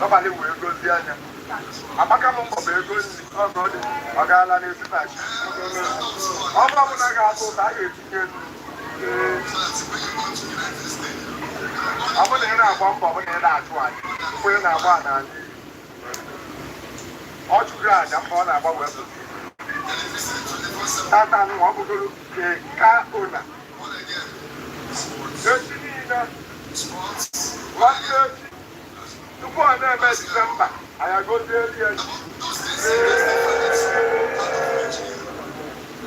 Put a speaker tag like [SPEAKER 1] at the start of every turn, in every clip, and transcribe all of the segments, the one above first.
[SPEAKER 1] Somebody will go there. I'm a come for bagels. Oh, God. I got a little bit. I'm not going to go to that. I'm going to have one for that one. When I want to. All to grant, I'm going to have a weapon. That's one who go to the car owner. 130. To go on there by December. I go there. To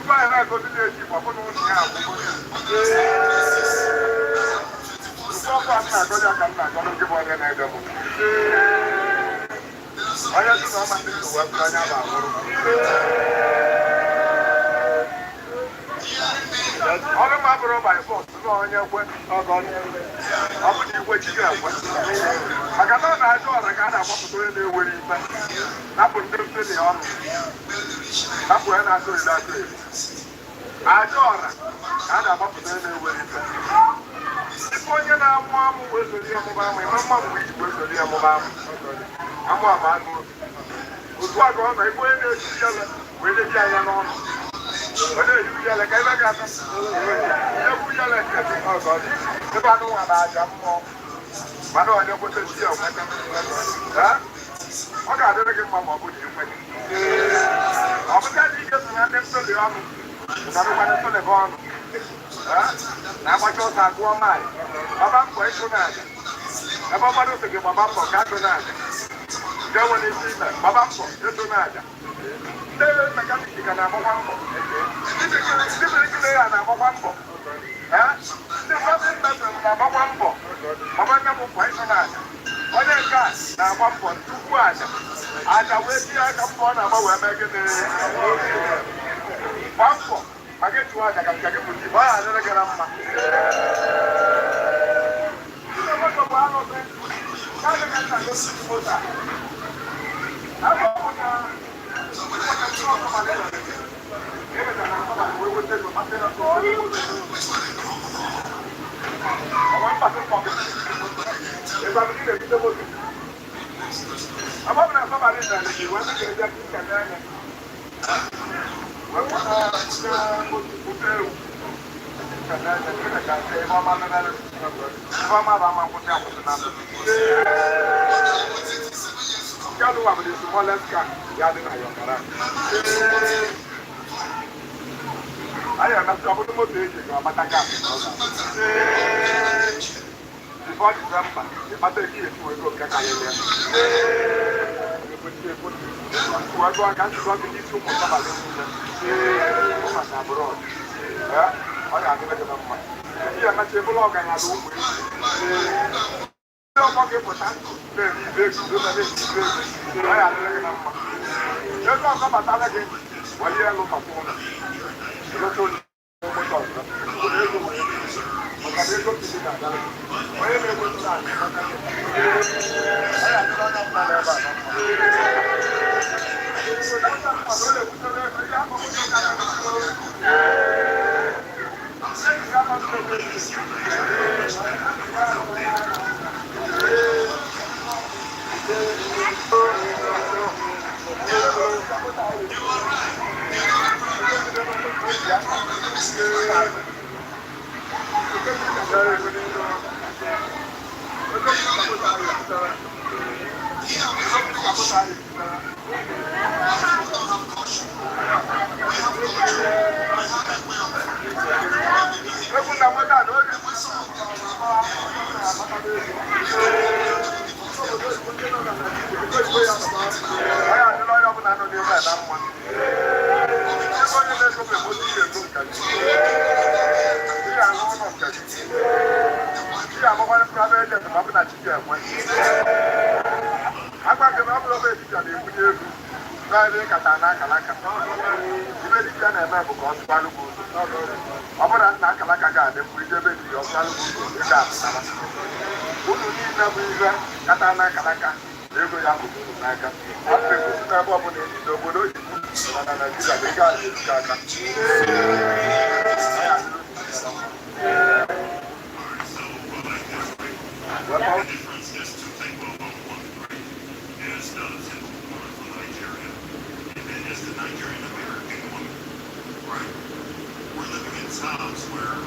[SPEAKER 1] buy and I go to the ship. I put on the house. To go back, I go to give one and I double. I have to know my things to work on our all of my brother by force, no one your way. Oh, God. How would you wait to go? I cannot I got to do it with him. That would do the army. That's when I saw that. I don't want to do it with him. Before you know, Mom was with your mom, my mom was with your mom. I'm one man who's walking on my way to with the giant on. But you yell like I got us. You yell like oh God. If I know about them more, I know I don't put the deal. Huh? I got to get my mom with you. I'm going to get them to the army. I'm going to the bomb. Now my children are going mad. I'm going to that. I'm going to get my mom for Catonada. Then when they see that, my mom for Catonada. Never mechanic and I'm a wambo. This is a wambo. Huh? The first person I'm a wambo. I'm a number of Catonada. When I got now one for 2 quarters, I can wait here. I come on. I'm a making the wambo. I get to work. I can get with you. I don't get up. I am not going to motivate you. I'm not going to before December, the matter here will go to Kakaya. I can't go to this room for somebody. Abroad. I am going to come. Here, I'm not able to organize a room. I'm not going to put that. I am going to come. Let's not come at again. While you are looking for one. Let's go.
[SPEAKER 2] times where